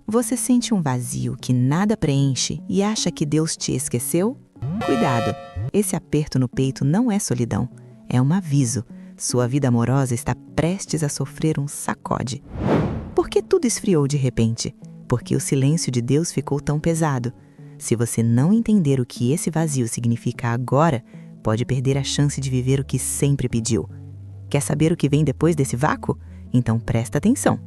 Você sente um vazio que nada preenche e acha que Deus te esqueceu? Cuidado! Esse aperto no peito não é solidão, é um aviso. Sua vida amorosa está prestes a sofrer um sacode. Por que tudo esfriou de repente? Porque o silêncio de Deus ficou tão pesado. Se você não entender o que esse vazio significa agora, pode perder a chance de viver o que sempre pediu. Quer saber o que vem depois desse vácuo? Então presta atenção.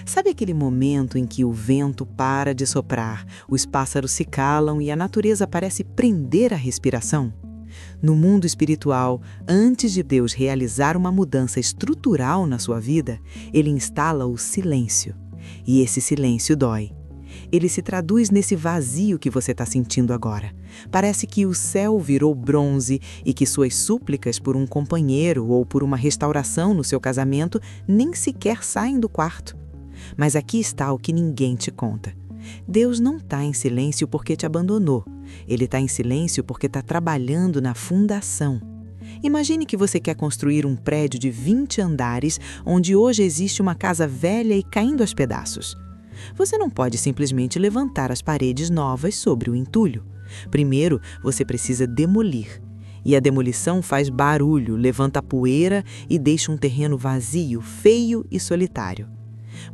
Sabe aquele momento em que o vento para de soprar, os pássaros se calam e a natureza parece prender a respiração? No mundo espiritual, antes de Deus realizar uma mudança estrutural na sua vida, Ele instala o silêncio. E esse silêncio dói. Ele se traduz nesse vazio que você está sentindo agora. Parece que o céu virou bronze e que suas súplicas por um companheiro ou por uma restauração no seu casamento nem sequer saem do quarto. Mas aqui está o que ninguém te conta. Deus não está em silêncio porque te abandonou. Ele está em silêncio porque está trabalhando na fundação. Imagine que você quer construir um prédio de 20 andares, onde hoje existe uma casa velha e caindo aos pedaços. Você não pode simplesmente levantar as paredes novas sobre o entulho. Primeiro, você precisa demolir. E a demolição faz barulho, levanta poeira e deixa um terreno vazio, feio e solitário.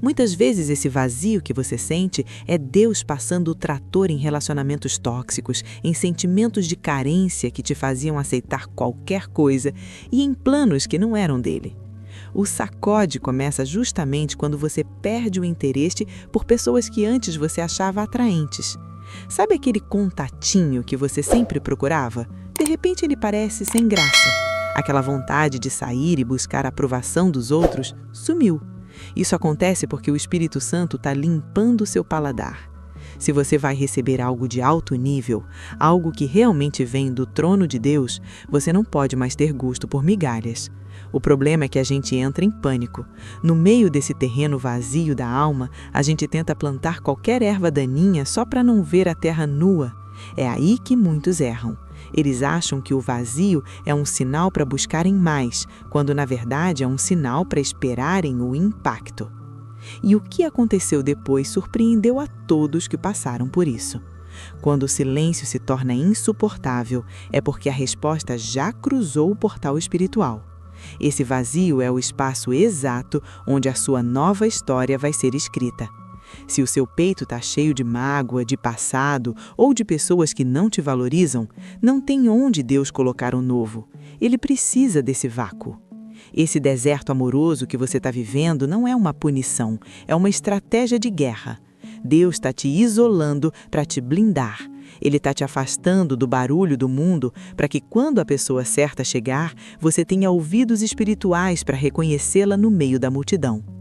Muitas vezes esse vazio que você sente é Deus passando o trator em relacionamentos tóxicos, em sentimentos de carência que te faziam aceitar qualquer coisa e em planos que não eram dele. O sacode começa justamente quando você perde o interesse por pessoas que antes você achava atraentes. Sabe aquele contatinho que você sempre procurava? De repente ele parece sem graça. Aquela vontade de sair e buscar a aprovação dos outros sumiu. Isso acontece porque o Espírito Santo está limpando o seu paladar. Se você vai receber algo de alto nível, algo que realmente vem do trono de Deus, você não pode mais ter gosto por migalhas. O problema é que a gente entra em pânico. No meio desse terreno vazio da alma, a gente tenta plantar qualquer erva daninha só para não ver a terra nua. É aí que muitos erram. Eles acham que o vazio é um sinal para buscarem mais, quando na verdade é um sinal para esperarem o impacto. E o que aconteceu depois surpreendeu a todos que passaram por isso. Quando o silêncio se torna insuportável, é porque a resposta já cruzou o portal espiritual. Esse vazio é o espaço exato onde a sua nova história vai ser escrita. Se o seu peito está cheio de mágoa, de passado ou de pessoas que não te valorizam, não tem onde Deus colocar o novo. Ele precisa desse vácuo. Esse deserto amoroso que você está vivendo não é uma punição, é uma estratégia de guerra. Deus está te isolando para te blindar. Ele está te afastando do barulho do mundo para que quando a pessoa certa chegar, você tenha ouvidos espirituais para reconhecê-la no meio da multidão.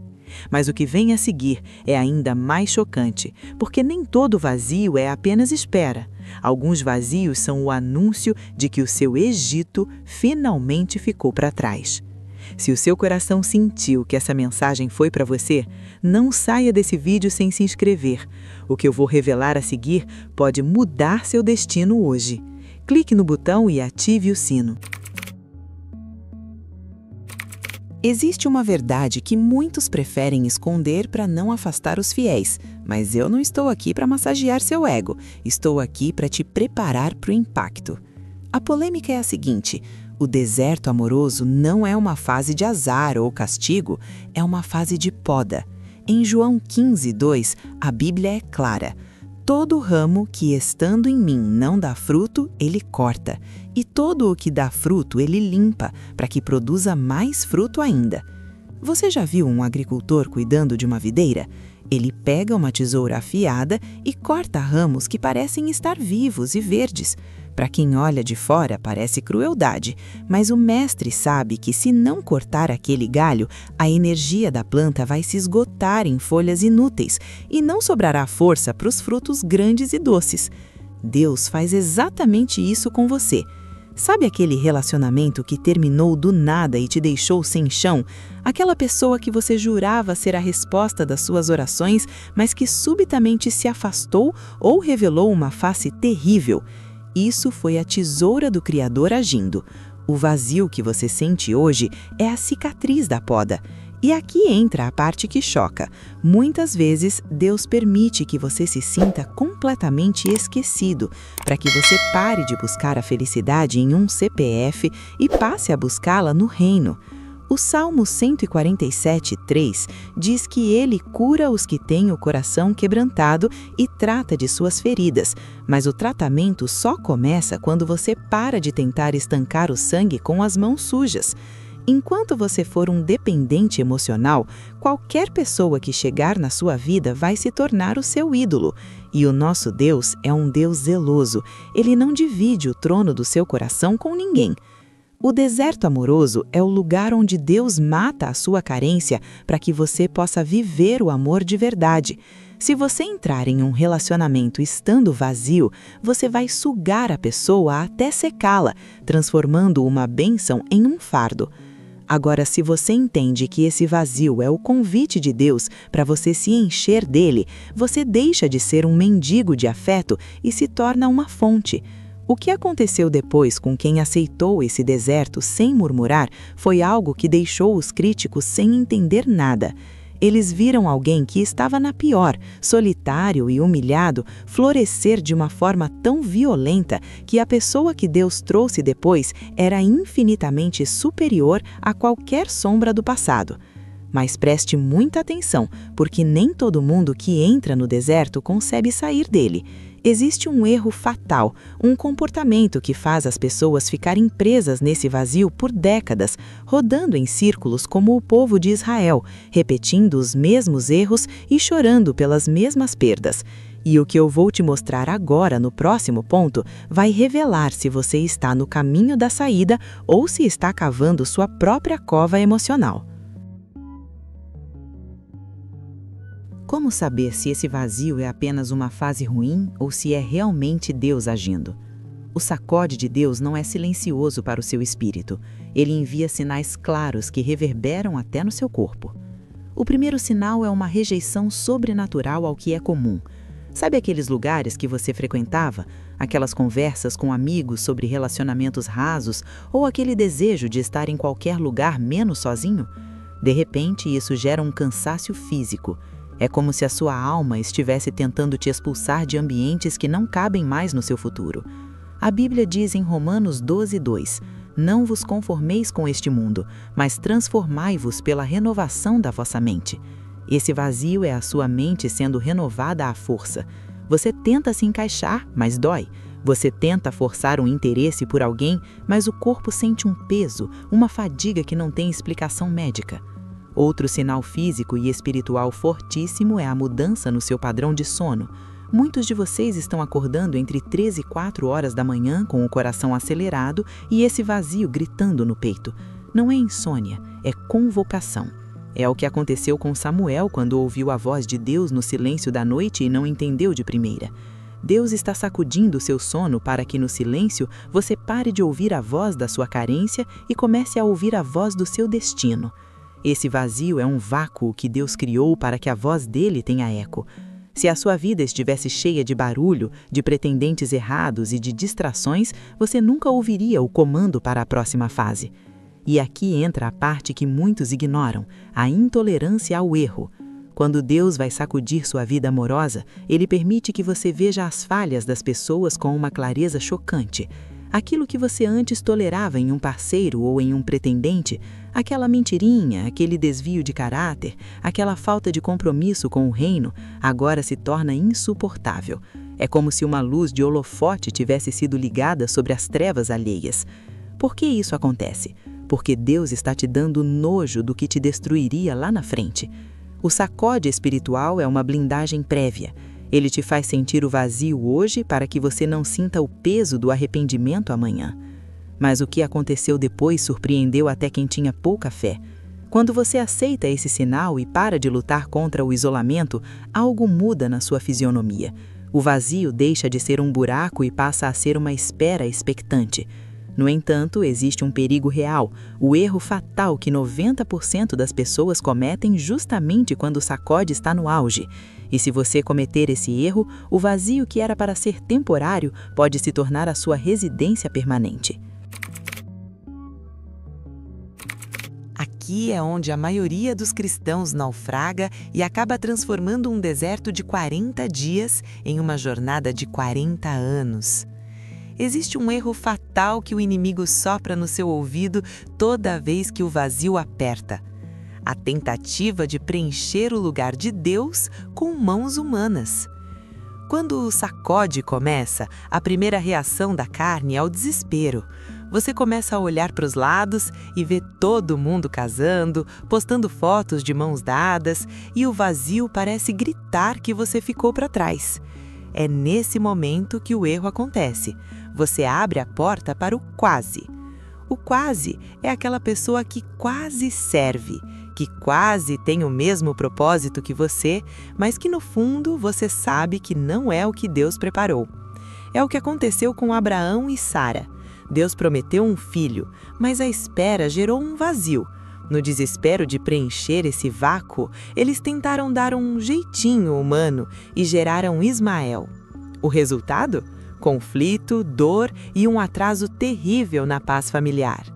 Mas o que vem a seguir é ainda mais chocante, porque nem todo vazio é apenas espera. Alguns vazios são o anúncio de que o seu Egito finalmente ficou para trás. Se o seu coração sentiu que essa mensagem foi para você, não saia desse vídeo sem se inscrever. O que eu vou revelar a seguir pode mudar seu destino hoje. Clique no botão e ative o sino. Existe uma verdade que muitos preferem esconder para não afastar os fiéis, mas eu não estou aqui para massagear seu ego, estou aqui para te preparar para o impacto. A polêmica é a seguinte: o deserto amoroso não é uma fase de azar ou castigo, é uma fase de poda. Em João 15:2, a Bíblia é clara: todo ramo que estando em mim não dá fruto, ele corta, e todo o que dá fruto ele limpa, para que produza mais fruto ainda. Você já viu um agricultor cuidando de uma videira? Ele pega uma tesoura afiada e corta ramos que parecem estar vivos e verdes. Para quem olha de fora, parece crueldade, mas o mestre sabe que se não cortar aquele galho, a energia da planta vai se esgotar em folhas inúteis e não sobrará força para os frutos grandes e doces. Deus faz exatamente isso com você. Sabe aquele relacionamento que terminou do nada e te deixou sem chão? Aquela pessoa que você jurava ser a resposta das suas orações, mas que subitamente se afastou ou revelou uma face terrível? Isso foi a tesoura do Criador agindo. O vazio que você sente hoje é a cicatriz da poda. E aqui entra a parte que choca. Muitas vezes, Deus permite que você se sinta completamente esquecido, para que você pare de buscar a felicidade em um CPF e passe a buscá-la no reino. O Salmo 147:3 diz que ele cura os que têm o coração quebrantado e trata de suas feridas, mas o tratamento só começa quando você para de tentar estancar o sangue com as mãos sujas. Enquanto você for um dependente emocional, qualquer pessoa que chegar na sua vida vai se tornar o seu ídolo. E o nosso Deus é um Deus zeloso. Ele não divide o trono do seu coração com ninguém. O deserto amoroso é o lugar onde Deus mata a sua carência para que você possa viver o amor de verdade. Se você entrar em um relacionamento estando vazio, você vai sugar a pessoa até secá-la, transformando uma bênção em um fardo. Agora, se você entende que esse vazio é o convite de Deus para você se encher dele, você deixa de ser um mendigo de afeto e se torna uma fonte. O que aconteceu depois com quem aceitou esse deserto sem murmurar foi algo que deixou os críticos sem entender nada. Eles viram alguém que estava na pior, solitário e humilhado, florescer de uma forma tão violenta que a pessoa que Deus trouxe depois era infinitamente superior a qualquer sombra do passado. Mas preste muita atenção, porque nem todo mundo que entra no deserto consegue sair dele. Existe um erro fatal, um comportamento que faz as pessoas ficarem presas nesse vazio por décadas, rodando em círculos como o povo de Israel, repetindo os mesmos erros e chorando pelas mesmas perdas. E o que eu vou te mostrar agora no próximo ponto vai revelar se você está no caminho da saída ou se está cavando sua própria cova emocional. Como saber se esse vazio é apenas uma fase ruim ou se é realmente Deus agindo? O sacode de Deus não é silencioso para o seu espírito. Ele envia sinais claros que reverberam até no seu corpo. O primeiro sinal é uma rejeição sobrenatural ao que é comum. Sabe aqueles lugares que você frequentava? Aquelas conversas com amigos sobre relacionamentos rasos ou aquele desejo de estar em qualquer lugar menos sozinho? De repente, isso gera um cansaço físico. É como se a sua alma estivesse tentando te expulsar de ambientes que não cabem mais no seu futuro. A Bíblia diz em Romanos 12:2: "Não vos conformeis com este mundo, mas transformai-vos pela renovação da vossa mente." Esse vazio é a sua mente sendo renovada à força. Você tenta se encaixar, mas dói. Você tenta forçar um interesse por alguém, mas o corpo sente um peso, uma fadiga que não tem explicação médica. Outro sinal físico e espiritual fortíssimo é a mudança no seu padrão de sono. Muitos de vocês estão acordando entre 3 e 4 horas da manhã com o coração acelerado e esse vazio gritando no peito. Não é insônia, é convocação. É o que aconteceu com Samuel quando ouviu a voz de Deus no silêncio da noite e não entendeu de primeira. Deus está sacudindo o seu sono para que no silêncio você pare de ouvir a voz da sua carência e comece a ouvir a voz do seu destino. Esse vazio é um vácuo que Deus criou para que a voz dele tenha eco. Se a sua vida estivesse cheia de barulho, de pretendentes errados e de distrações, você nunca ouviria o comando para a próxima fase. E aqui entra a parte que muitos ignoram, a intolerância ao erro. Quando Deus vai sacudir sua vida amorosa, Ele permite que você veja as falhas das pessoas com uma clareza chocante. Aquilo que você antes tolerava em um parceiro ou em um pretendente, aquela mentirinha, aquele desvio de caráter, aquela falta de compromisso com o reino, agora se torna insuportável. É como se uma luz de holofote tivesse sido ligada sobre as trevas alheias. Por que isso acontece? Porque Deus está te dando nojo do que te destruiria lá na frente. O sacode espiritual é uma blindagem prévia. Ele te faz sentir o vazio hoje para que você não sinta o peso do arrependimento amanhã. Mas o que aconteceu depois surpreendeu até quem tinha pouca fé. Quando você aceita esse sinal e para de lutar contra o isolamento, algo muda na sua fisionomia. O vazio deixa de ser um buraco e passa a ser uma espera expectante. No entanto, existe um perigo real, o erro fatal que 90% das pessoas cometem justamente quando o sacode está no auge. E se você cometer esse erro, o vazio que era para ser temporário pode se tornar a sua residência permanente. Aqui é onde a maioria dos cristãos naufraga e acaba transformando um deserto de 40 dias em uma jornada de 40 anos. Existe um erro fatal que o inimigo sopra no seu ouvido toda vez que o vazio aperta: a tentativa de preencher o lugar de Deus com mãos humanas. Quando o sacode começa, a primeira reação da carne é o desespero. Você começa a olhar para os lados e vê todo mundo casando, postando fotos de mãos dadas, e o vazio parece gritar que você ficou para trás. É nesse momento que o erro acontece. Você abre a porta para o quase. O quase é aquela pessoa que quase serve, que quase tem o mesmo propósito que você, mas que no fundo você sabe que não é o que Deus preparou. É o que aconteceu com Abraão e Sara. Deus prometeu um filho, mas a espera gerou um vazio. No desespero de preencher esse vácuo, eles tentaram dar um jeitinho humano e geraram Ismael. O resultado? Conflito, dor e um atraso terrível na paz familiar.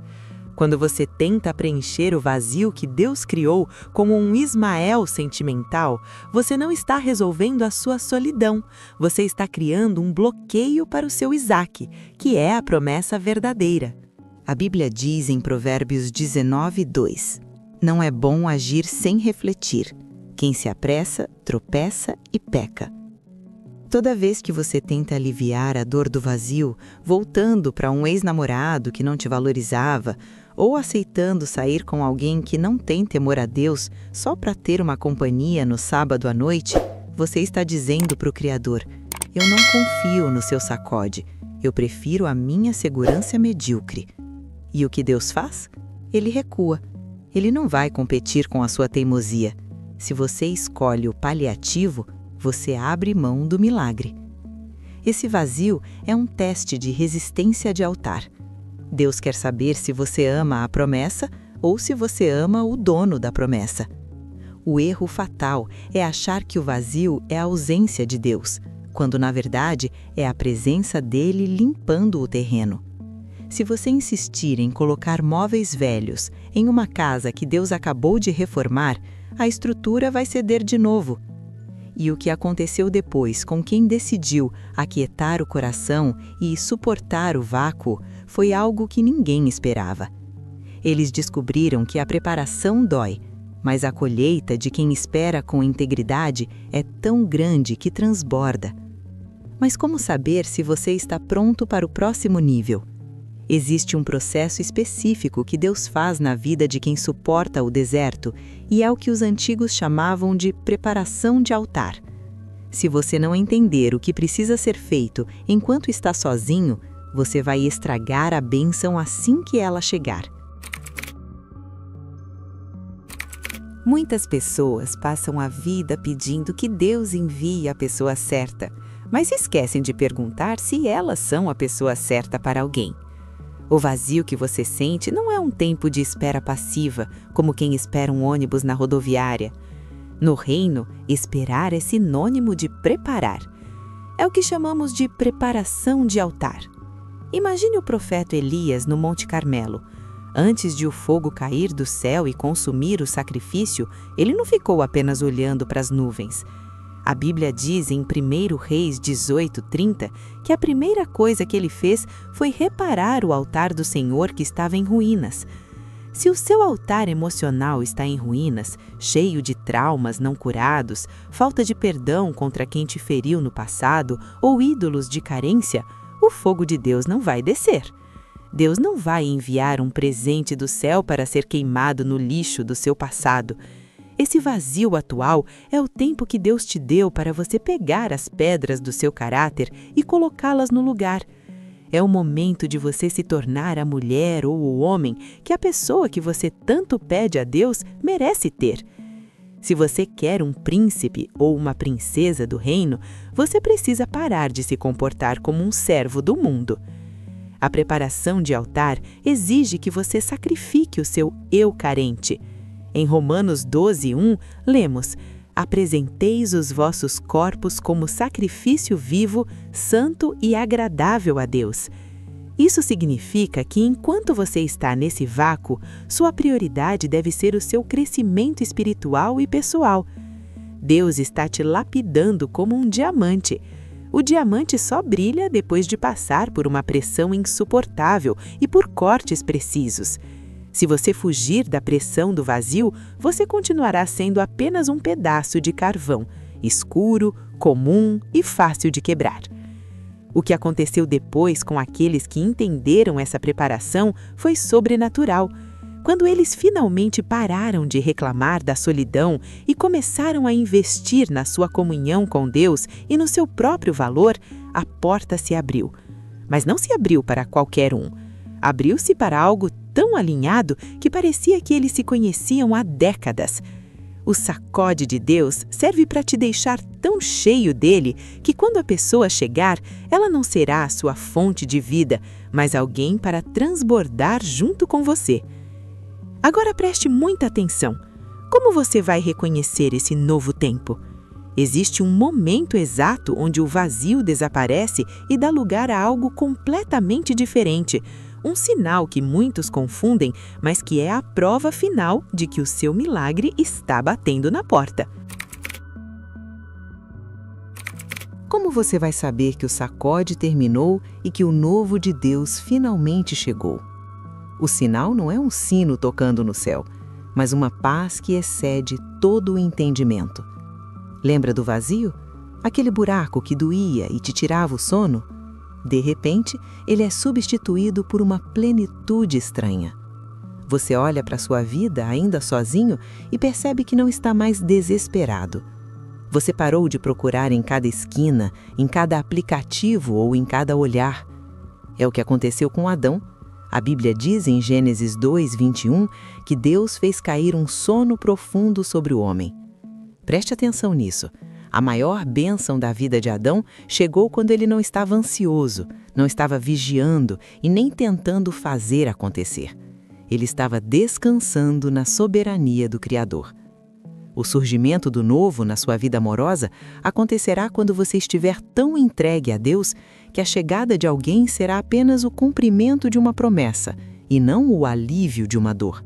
Quando você tenta preencher o vazio que Deus criou como um Ismael sentimental, você não está resolvendo a sua solidão, você está criando um bloqueio para o seu Isaque, que é a promessa verdadeira. A Bíblia diz em Provérbios 19:2: não é bom agir sem refletir. Quem se apressa, tropeça e peca. Toda vez que você tenta aliviar a dor do vazio, voltando para um ex-namorado que não te valorizava, ou aceitando sair com alguém que não tem temor a Deus só para ter uma companhia no sábado à noite, você está dizendo para o Criador: eu não confio no seu sacode, eu prefiro a minha segurança medíocre. E o que Deus faz? Ele recua. Ele não vai competir com a sua teimosia. Se você escolhe o paliativo, você abre mão do milagre. Esse vazio é um teste de resistência de altar. Deus quer saber se você ama a promessa ou se você ama o dono da promessa. O erro fatal é achar que o vazio é a ausência de Deus, quando na verdade é a presença dele limpando o terreno. Se você insistir em colocar móveis velhos em uma casa que Deus acabou de reformar, a estrutura vai ceder de novo. E o que aconteceu depois com quem decidiu aquietar o coração e suportar o vácuo foi algo que ninguém esperava. Eles descobriram que a preparação dói, mas a colheita de quem espera com integridade é tão grande que transborda. Mas como saber se você está pronto para o próximo nível? Existe um processo específico que Deus faz na vida de quem suporta o deserto, e é o que os antigos chamavam de preparação de altar. Se você não entender o que precisa ser feito enquanto está sozinho, você vai estragar a bênção assim que ela chegar. Muitas pessoas passam a vida pedindo que Deus envie a pessoa certa, mas esquecem de perguntar se elas são a pessoa certa para alguém. O vazio que você sente não é um tempo de espera passiva, como quem espera um ônibus na rodoviária. No reino, esperar é sinônimo de preparar. É o que chamamos de preparação de altar. Imagine o profeta Elias no Monte Carmelo. Antes de o fogo cair do céu e consumir o sacrifício, ele não ficou apenas olhando para as nuvens. A Bíblia diz em 1 Reis 18:30 que a primeira coisa que ele fez foi reparar o altar do Senhor que estava em ruínas. Se o seu altar emocional está em ruínas, cheio de traumas não curados, falta de perdão contra quem te feriu no passado ou ídolos de carência, o fogo de Deus não vai descer. Deus não vai enviar um presente do céu para ser queimado no lixo do seu passado. Esse vazio atual é o tempo que Deus te deu para você pegar as pedras do seu caráter e colocá-las no lugar. É o momento de você se tornar a mulher ou o homem que a pessoa que você tanto pede a Deus merece ter. Se você quer um príncipe ou uma princesa do reino, você precisa parar de se comportar como um servo do mundo. A preparação de altar exige que você sacrifique o seu eu carente. Em Romanos 12:1, lemos: apresenteis os vossos corpos como sacrifício vivo, santo e agradável a Deus. Isso significa que enquanto você está nesse vácuo, sua prioridade deve ser o seu crescimento espiritual e pessoal. Deus está te lapidando como um diamante. O diamante só brilha depois de passar por uma pressão insuportável e por cortes precisos. Se você fugir da pressão do vazio, você continuará sendo apenas um pedaço de carvão, escuro, comum e fácil de quebrar. O que aconteceu depois com aqueles que entenderam essa preparação foi sobrenatural. Quando eles finalmente pararam de reclamar da solidão e começaram a investir na sua comunhão com Deus e no seu próprio valor, a porta se abriu. Mas não se abriu para qualquer um. Abriu-se para algo tão alinhado que parecia que eles se conheciam há décadas. O sacode de Deus serve para te deixar tão cheio dele que quando a pessoa chegar, ela não será a sua fonte de vida, mas alguém para transbordar junto com você. Agora preste muita atenção. Como você vai reconhecer esse novo tempo? Existe um momento exato onde o vazio desaparece e dá lugar a algo completamente diferente. Um sinal que muitos confundem, mas que é a prova final de que o seu milagre está batendo na porta. Como você vai saber que o sacode terminou e que o novo de Deus finalmente chegou? O sinal não é um sino tocando no céu, mas uma paz que excede todo o entendimento. Lembra do vazio? Aquele buraco que doía e te tirava o sono? De repente, ele é substituído por uma plenitude estranha. Você olha para sua vida ainda sozinho e percebe que não está mais desesperado. Você parou de procurar em cada esquina, em cada aplicativo ou em cada olhar. É o que aconteceu com Adão. A Bíblia diz em Gênesis 2:21 que Deus fez cair um sono profundo sobre o homem. Preste atenção nisso. A maior bênção da vida de Adão chegou quando ele não estava ansioso, não estava vigiando e nem tentando fazer acontecer. Ele estava descansando na soberania do Criador. O surgimento do novo na sua vida amorosa acontecerá quando você estiver tão entregue a Deus que a chegada de alguém será apenas o cumprimento de uma promessa e não o alívio de uma dor.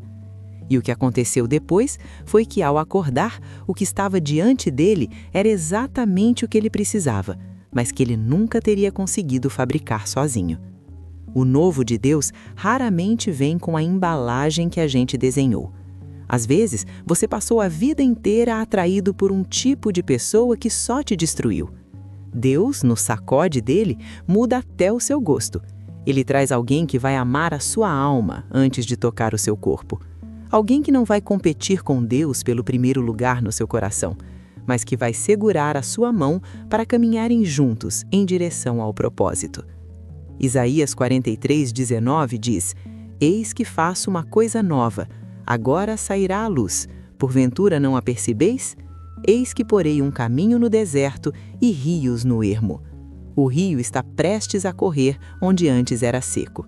E o que aconteceu depois foi que, ao acordar, o que estava diante dele era exatamente o que ele precisava, mas que ele nunca teria conseguido fabricar sozinho. O novo de Deus raramente vem com a embalagem que a gente desenhou. Às vezes, você passou a vida inteira atraído por um tipo de pessoa que só te destruiu. Deus, no sacode dele, muda até o seu gosto. Ele traz alguém que vai amar a sua alma antes de tocar o seu corpo. Alguém que não vai competir com Deus pelo primeiro lugar no seu coração, mas que vai segurar a sua mão para caminharem juntos em direção ao propósito. Isaías 43:19 diz: Eis que faço uma coisa nova, agora sairá a luz, porventura não a percebeis? Eis que porei um caminho no deserto e rios no ermo. O rio está prestes a correr onde antes era seco.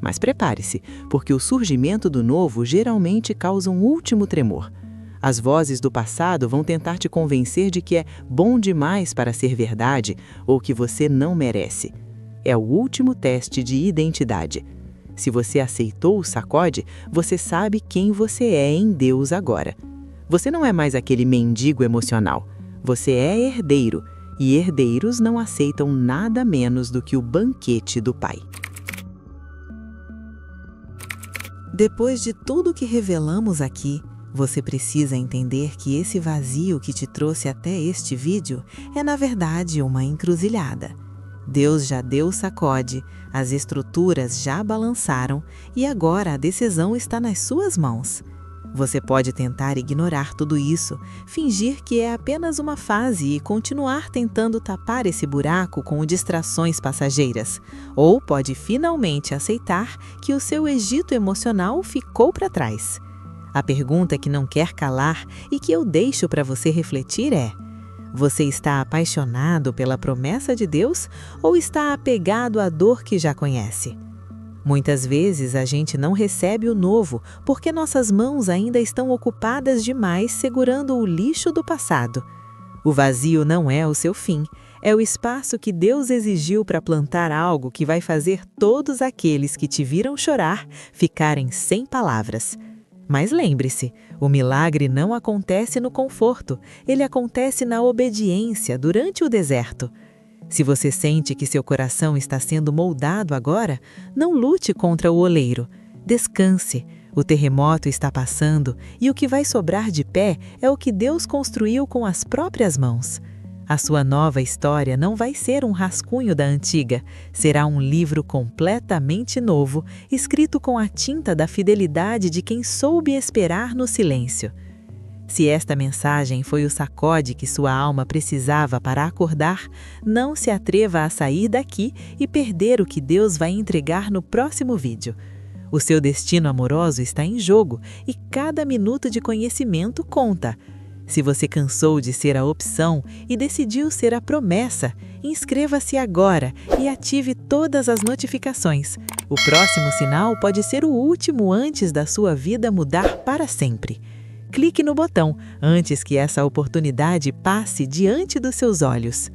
Mas prepare-se, porque o surgimento do novo geralmente causa um último tremor. As vozes do passado vão tentar te convencer de que é bom demais para ser verdade ou que você não merece. É o último teste de identidade. Se você aceitou o sacode, você sabe quem você é em Deus agora. Você não é mais aquele mendigo emocional. Você é herdeiro, e herdeiros não aceitam nada menos do que o banquete do Pai. Depois de tudo que revelamos aqui, você precisa entender que esse vazio que te trouxe até este vídeo é, na verdade, uma encruzilhada. Deus já deu o sacode, as estruturas já balançaram e agora a decisão está nas suas mãos. Você pode tentar ignorar tudo isso, fingir que é apenas uma fase e continuar tentando tapar esse buraco com distrações passageiras. Ou pode finalmente aceitar que o seu Egito emocional ficou para trás. A pergunta que não quer calar e que eu deixo para você refletir é: você está apaixonado pela promessa de Deus ou está apegado à dor que já conhece? Muitas vezes a gente não recebe o novo porque nossas mãos ainda estão ocupadas demais segurando o lixo do passado. O vazio não é o seu fim, É o espaço que Deus exigiu para plantar algo que vai fazer todos aqueles que te viram chorar ficarem sem palavras. Mas lembre-se, o milagre não acontece no conforto, ele acontece na obediência durante o deserto. Se você sente que seu coração está sendo moldado agora, não lute contra o oleiro. Descanse. O terremoto está passando e o que vai sobrar de pé é o que Deus construiu com as próprias mãos. A sua nova história não vai ser um rascunho da antiga, será um livro completamente novo, escrito com a tinta da fidelidade de quem soube esperar no silêncio. Se esta mensagem foi o sacode que sua alma precisava para acordar, não se atreva a sair daqui e perder o que Deus vai entregar no próximo vídeo. O seu destino amoroso está em jogo e cada minuto de conhecimento conta. Se você cansou de ser a opção e decidiu ser a promessa, inscreva-se agora e ative todas as notificações. O próximo sinal pode ser o último antes da sua vida mudar para sempre. Clique no botão antes que essa oportunidade passe diante dos seus olhos.